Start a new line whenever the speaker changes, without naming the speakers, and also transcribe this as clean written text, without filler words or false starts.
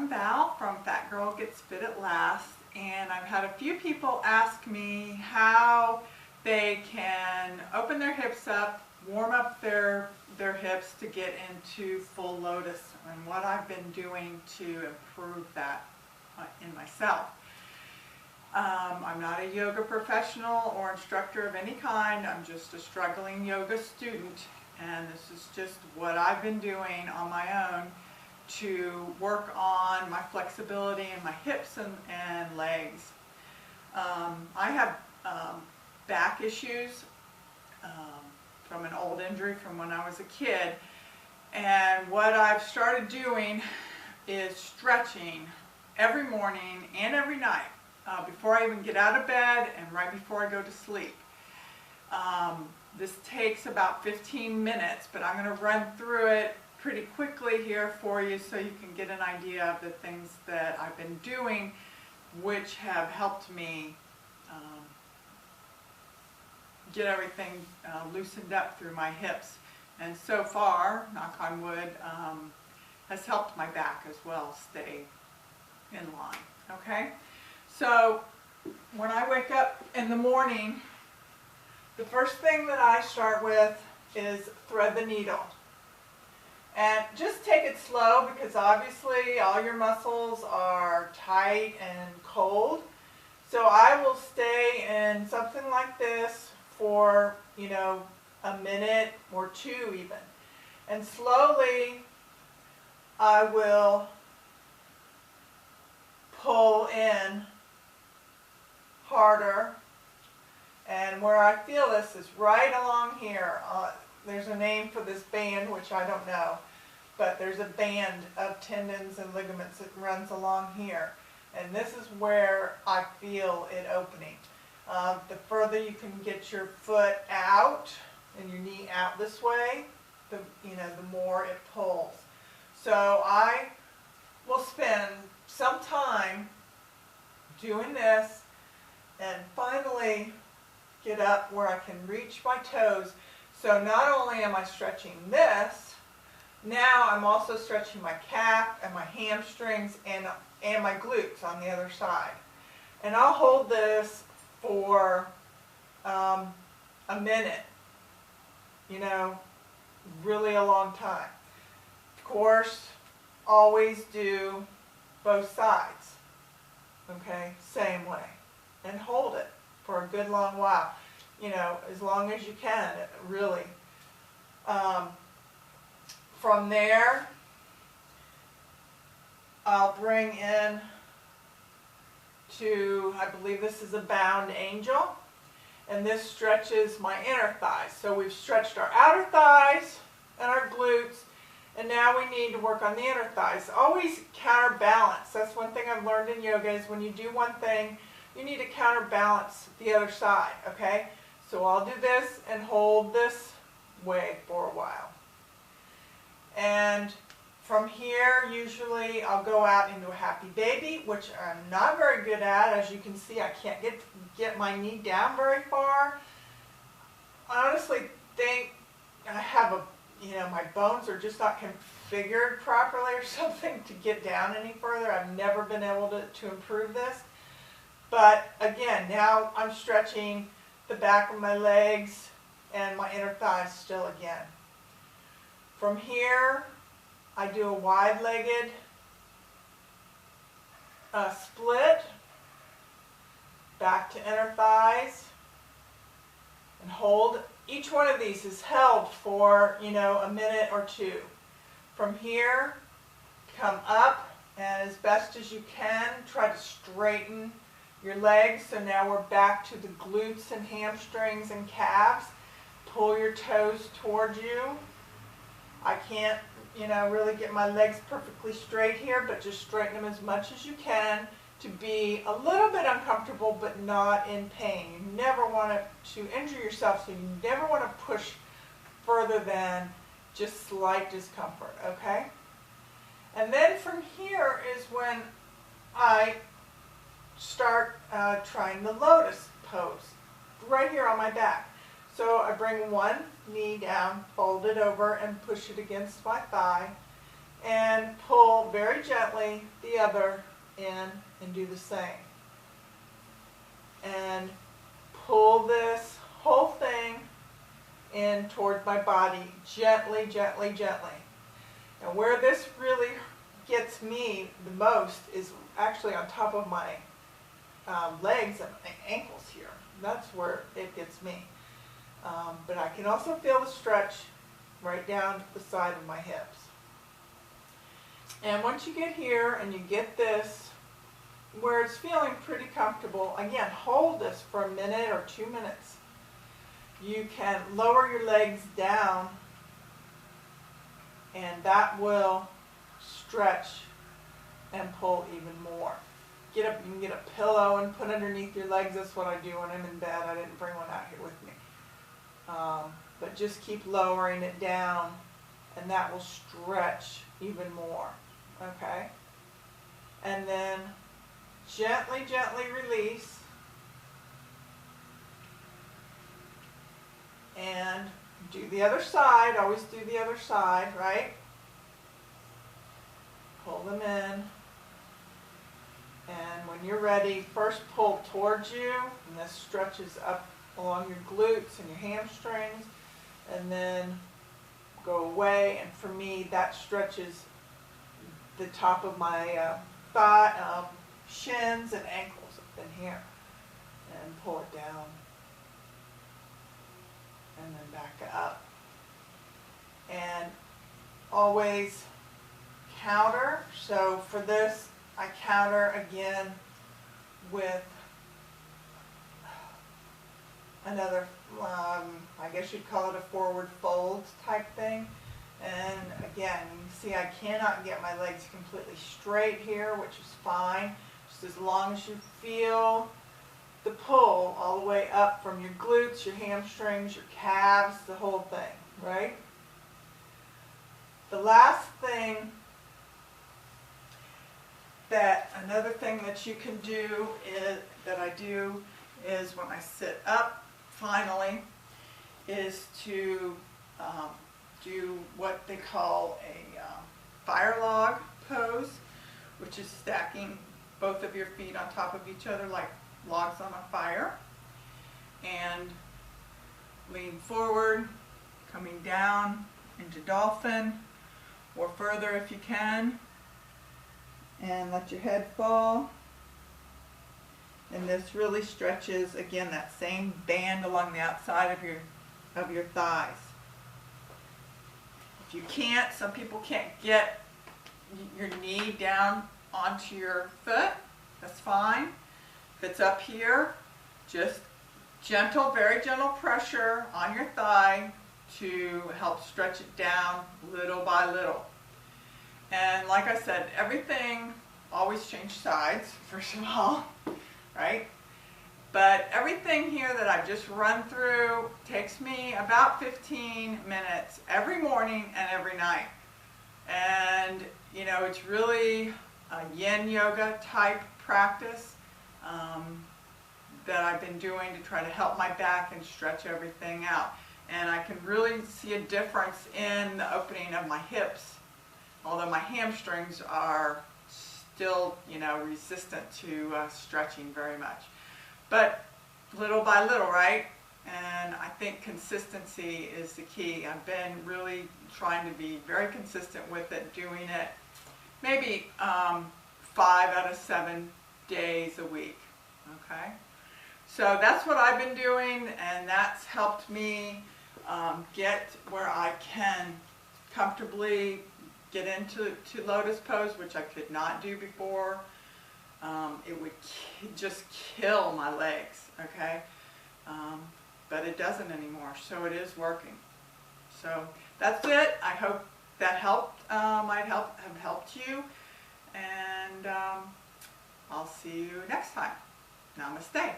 I'm Val from Fat Girl Gets Fit at Last, and I've had a few people ask me how they can open their hips up, warm up their hips to get into full lotus, and what I've been doing to improve that in myself. I'm not a yoga professional or instructor of any kind. I'm just a struggling yoga student, and this is just what I've been doing on my own to work on my flexibility in my hips and legs. I have back issues from an old injury from when I was a kid, and what I've started doing is stretching every morning and every night before I even get out of bed and right before I go to sleep. This takes about 15 minutes, but I'm going to run through it pretty quickly here for you so you can get an idea of the things that I've been doing which have helped me get everything loosened up through my hips, and so far, knock on wood, has helped my back as well stay in line. Okay, so when I wake up in the morning, the first thing that I start with is thread the needle. And just take it slow, because obviously all your muscles are tight and cold. So I will stay in something like this for, a minute or two even. And slowly I will pull in harder. And where I feel this is right along here. There's a name for this band, which I don't know, but there's a band of tendons and ligaments that runs along here. And this is where I feel it opening. The further you can get your foot out and your knee out this way, the more it pulls. So I will spend some time doing this and finally get up where I can reach my toes. So not only am I stretching this, now I'm also stretching my calf and my hamstrings and my glutes on the other side. And I'll hold this for a minute, really a long time. Of course, always do both sides, okay, same way. And hold it for a good long while, as long as you can, really. From there, I'll bring in to, I believe this is a bound angel, and this stretches my inner thighs. So we've stretched our outer thighs and our glutes, and now we need to work on the inner thighs. Always counterbalance. That's one thing I've learned in yoga, is when you do one thing, you need to counterbalance the other side, okay? So I'll do this and hold this way for a while. And from here, usually I'll go out into a happy baby, which I'm not very good at. As you can see, I can't get my knee down very far. I honestly think I have my bones are just not configured properly or something to get down any further. I've never been able to improve this. But again, now I'm stretching the back of my legs and my inner thighs still again. From here, I do a wide-legged split, back to inner thighs, and hold. Each one of these is held for, a minute or two. From here, come up, and as best as you can, try to straighten your legs. So now we're back to the glutes and hamstrings and calves. Pull your toes towards you. I can't, really get my legs perfectly straight here, but just straighten them as much as you can to be a little bit uncomfortable, but not in pain. You never want to injure yourself, so you never want to push further than just slight discomfort, okay? And then from here is when I start trying the lotus pose, right here on my back. So I bring one knee down, fold it over, and push it against my thigh, and pull very gently the other in and do the same. And pull this whole thing in toward my body, gently, gently, gently. And where this really gets me the most is actually on top of my legs and ankles here. That's where it gets me. But I can also feel the stretch right down the side of my hips. And once you get here and you get this where it's feeling pretty comfortable, again, hold this for a minute or 2 minutes. You can lower your legs down and that will stretch and pull even more. You can get a pillow and put underneath your legs. That's what I do when I'm in bed. I didn't bring one out here with me. But just keep lowering it down and that will stretch even more. Okay? And then gently, gently release. And do the other side. Always do the other side, right? Pull them in. And when you're ready, first pull towards you, and this stretches up along your glutes and your hamstrings, and then go away. And for me, that stretches the top of my thigh, shins and ankles up in here. And pull it down. And then back up. And always counter. So for this, I counter again with another, I guess you'd call it a forward fold type thing. And again, you can see I cannot get my legs completely straight here, which is fine. Just as long as you feel the pull all the way up from your glutes, your hamstrings, your calves, the whole thing, right? The last thing another thing that you can do is when I sit up finally is to do what they call a fire log pose, which is stacking both of your feet on top of each other like logs on a fire, and lean forward, coming down into dolphin or further if you can, and let your head fall. And this really stretches, again, that same band along the outside of your thighs. If you can't, some people can't get your knee down onto your foot, that's fine. If it's up here, just gentle, very gentle pressure on your thigh to help stretch it down little by little. And like I said, everything, always change sides, first of all, right? But everything here that I've just run through takes me about 15 minutes every morning and every night. And, you know, it's really a yin yoga type practice that I've been doing to try to help my back and stretch everything out. And I can really see a difference in the opening of my hips, although my hamstrings are still, you know, resistant to stretching very much. But little by little, right? And I think consistency is the key. I've been really trying to be very consistent with it, doing it maybe 5 out of 7 days a week, okay? So that's what I've been doing, and that's helped me get where I can comfortably get into lotus pose, which I could not do before. It would just kill my legs, okay? But it doesn't anymore, so it is working. So that's it. I hope that helped, have helped you, and I'll see you next time. Namaste.